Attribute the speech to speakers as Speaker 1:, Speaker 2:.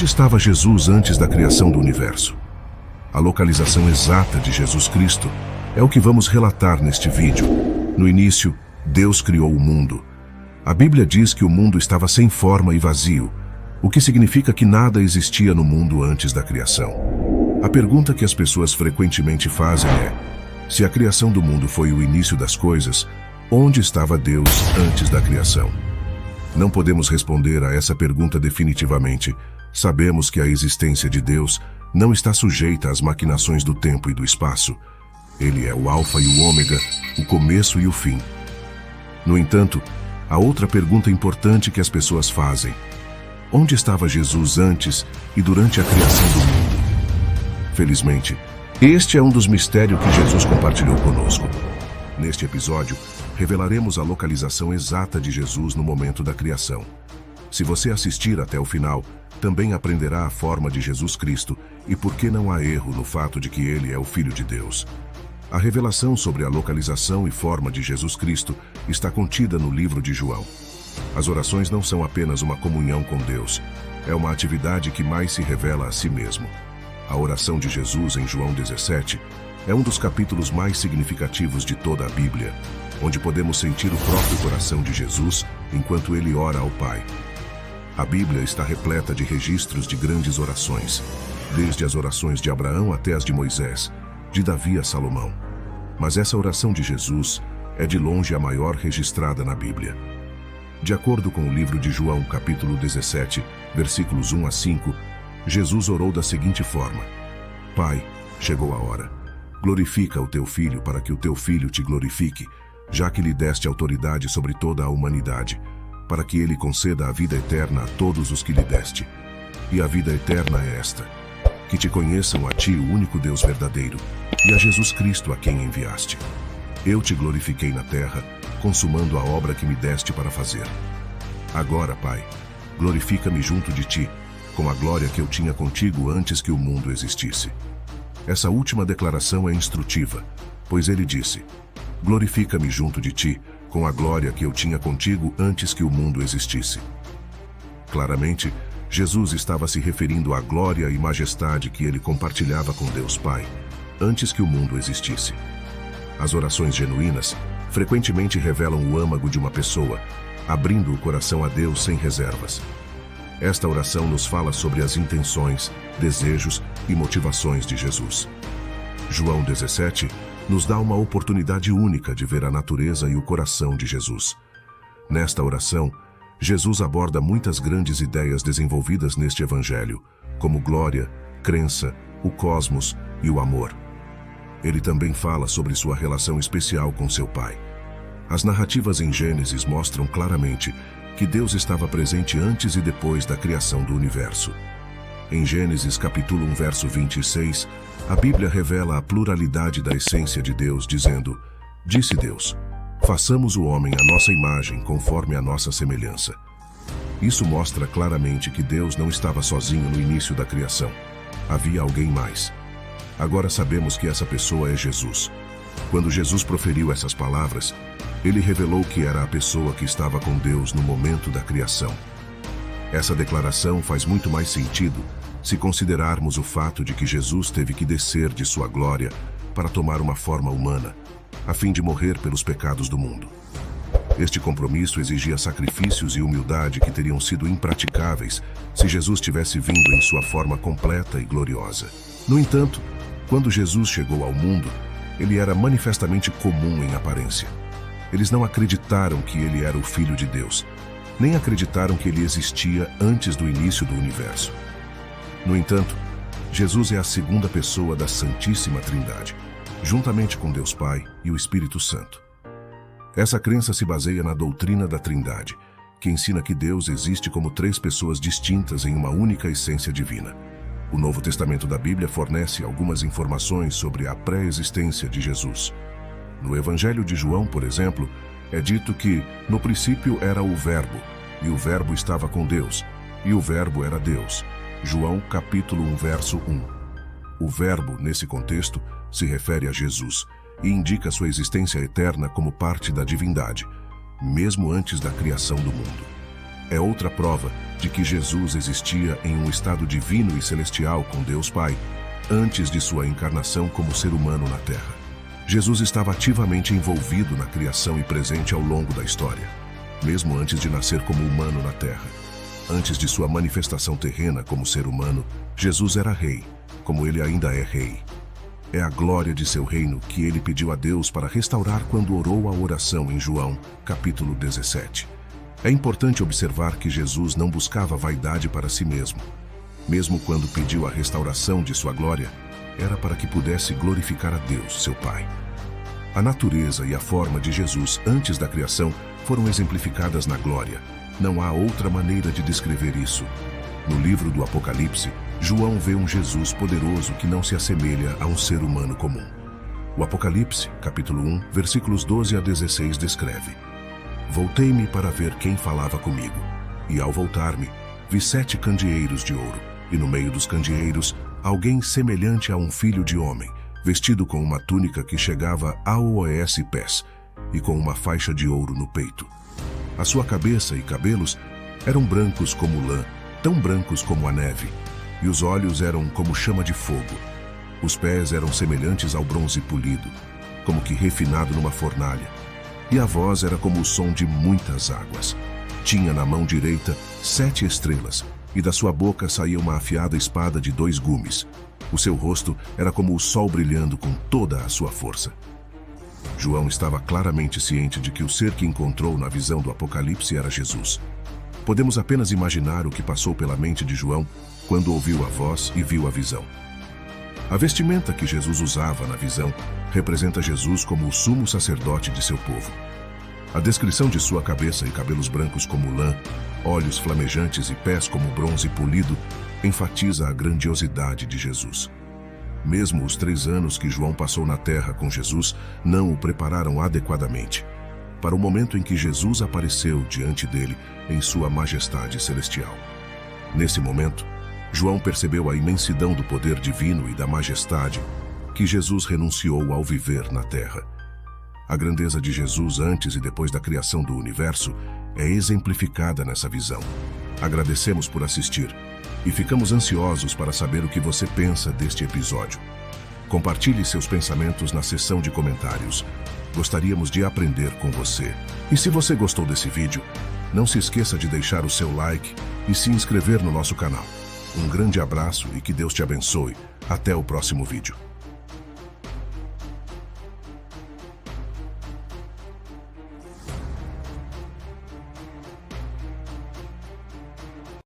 Speaker 1: Onde estava Jesus antes da criação do universo? A localização exata de Jesus Cristo é o que vamos relatar neste vídeo. No início, Deus criou o mundo. A Bíblia diz que o mundo estava sem forma e vazio, o que significa que nada existia no mundo antes da criação. A pergunta que as pessoas frequentemente fazem é: se a criação do mundo foi o início das coisas, onde estava Deus antes da criação? Não podemos responder a essa pergunta definitivamente. Sabemos que a existência de Deus não está sujeita às maquinações do tempo e do espaço. Ele é o Alfa e o Ômega, o começo e o fim. No entanto, há outra pergunta importante que as pessoas fazem: onde estava Jesus antes e durante a criação do mundo? Felizmente, este é um dos mistérios que Jesus compartilhou conosco. Neste episódio, revelaremos a localização exata de Jesus no momento da criação. Se você assistir até o final, também aprenderá a forma de Jesus Cristo e por que não há erro no fato de que ele é o Filho de Deus. A revelação sobre a localização e forma de Jesus Cristo está contida no livro de João. As orações não são apenas uma comunhão com Deus, é uma atividade que mais se revela a si mesmo. A oração de Jesus em João 17 é um dos capítulos mais significativos de toda a Bíblia, onde podemos sentir o próprio coração de Jesus enquanto ele ora ao Pai. A Bíblia está repleta de registros de grandes orações, desde as orações de Abraão até as de Moisés, de Davi a Salomão. Mas essa oração de Jesus é de longe a maior registrada na Bíblia. De acordo com o livro de João, capítulo 17, versículos 1 a 5, Jesus orou da seguinte forma: Pai, chegou a hora. Glorifica o teu Filho para que o teu Filho te glorifique, já que lhe deste autoridade sobre toda a humanidade, para que ele conceda a vida eterna a todos os que lhe deste. E a vida eterna é esta: que te conheçam a ti, o único Deus verdadeiro, e a Jesus Cristo a quem enviaste. Eu te glorifiquei na terra, consumando a obra que me deste para fazer. Agora, Pai, glorifica-me junto de ti, com a glória que eu tinha contigo antes que o mundo existisse. Essa última declaração é instrutiva, pois ele disse: glorifica-me junto de ti, com a glória que eu tinha contigo antes que o mundo existisse. Claramente, Jesus estava se referindo à glória e majestade que ele compartilhava com Deus Pai, antes que o mundo existisse. As orações genuínas frequentemente revelam o âmago de uma pessoa, abrindo o coração a Deus sem reservas. Esta oração nos fala sobre as intenções, desejos e motivações de Jesus. João 17 nos dá uma oportunidade única de ver a natureza e o coração de Jesus. Nesta oração, Jesus aborda muitas grandes ideias desenvolvidas neste evangelho, como glória, crença, o cosmos e o amor. Ele também fala sobre sua relação especial com seu Pai. As narrativas em Gênesis mostram claramente que Deus estava presente antes e depois da criação do universo. Em Gênesis capítulo 1, verso 26, a Bíblia revela a pluralidade da essência de Deus, dizendo: Disse Deus, façamos o homem à nossa imagem, conforme a nossa semelhança. Isso mostra claramente que Deus não estava sozinho no início da criação. Havia alguém mais. Agora sabemos que essa pessoa é Jesus. Quando Jesus proferiu essas palavras, ele revelou que era a pessoa que estava com Deus no momento da criação. Essa declaração faz muito mais sentido se considerarmos o fato de que Jesus teve que descer de sua glória para tomar uma forma humana, a fim de morrer pelos pecados do mundo. Este compromisso exigia sacrifícios e humildade que teriam sido impraticáveis se Jesus tivesse vindo em sua forma completa e gloriosa. No entanto, quando Jesus chegou ao mundo, ele era manifestamente comum em aparência. Eles não acreditaram que ele era o Filho de Deus, nem acreditaram que ele existia antes do início do universo. No entanto, Jesus é a segunda pessoa da Santíssima Trindade, juntamente com Deus Pai e o Espírito Santo. Essa crença se baseia na doutrina da Trindade, que ensina que Deus existe como três pessoas distintas em uma única essência divina. O Novo Testamento da Bíblia fornece algumas informações sobre a pré-existência de Jesus. No Evangelho de João, por exemplo, é dito que no princípio era o Verbo, e o Verbo estava com Deus, e o Verbo era Deus. João capítulo 1, verso 1. O Verbo, nesse contexto, se refere a Jesus e indica sua existência eterna como parte da divindade, mesmo antes da criação do mundo. é outra prova de que Jesus existia em um estado divino e celestial com Deus Pai, antes de sua encarnação como ser humano na Terra. Jesus estava ativamente envolvido na criação e presente ao longo da história, mesmo antes de nascer como humano na Terra. Antes de sua manifestação terrena como ser humano, Jesus era rei, como ele ainda é rei. É a glória de seu reino que ele pediu a Deus para restaurar quando orou a oração em João, capítulo 17. É importante observar que Jesus não buscava vaidade para si mesmo. Mesmo quando pediu a restauração de sua glória, era para que pudesse glorificar a Deus, seu Pai. A natureza e a forma de Jesus antes da criação foram exemplificadas na glória. Não há outra maneira de descrever isso. No livro do Apocalipse, João vê um Jesus poderoso que não se assemelha a um ser humano comum. O Apocalipse, capítulo 1, versículos 12 a 16 descreve: Voltei-me para ver quem falava comigo, e ao voltar-me, vi 7 candeeiros de ouro, e no meio dos candeeiros, alguém semelhante a um filho de homem, vestido com uma túnica que chegava aos pés, e com uma faixa de ouro no peito. A sua cabeça e cabelos eram brancos como lã, tão brancos como a neve, e os olhos eram como chama de fogo. Os pés eram semelhantes ao bronze polido, como que refinado numa fornalha, e a voz era como o som de muitas águas. Tinha na mão direita 7 estrelas, e da sua boca saía uma afiada espada de 2 gumes. O seu rosto era como o sol brilhando com toda a sua força. João estava claramente ciente de que o ser que encontrou na visão do Apocalipse era Jesus. Podemos apenas imaginar o que passou pela mente de João quando ouviu a voz e viu a visão. A vestimenta que Jesus usava na visão representa Jesus como o sumo sacerdote de seu povo. A descrição de sua cabeça e cabelos brancos como lã, olhos flamejantes e pés como bronze polido enfatiza a grandiosidade de Jesus. Mesmo os 3 anos que João passou na terra com Jesus não o prepararam adequadamente para o momento em que Jesus apareceu diante dele em sua majestade celestial. Nesse momento, João percebeu a imensidão do poder divino e da majestade que Jesus renunciou ao viver na terra. A grandeza de Jesus antes e depois da criação do universo é exemplificada nessa visão. Agradecemos por assistir e ficamos ansiosos para saber o que você pensa deste episódio. Compartilhe seus pensamentos na seção de comentários. Gostaríamos de aprender com você. E se você gostou desse vídeo, não se esqueça de deixar o seu like e se inscrever no nosso canal. Um grande abraço e que Deus te abençoe. Até o próximo vídeo.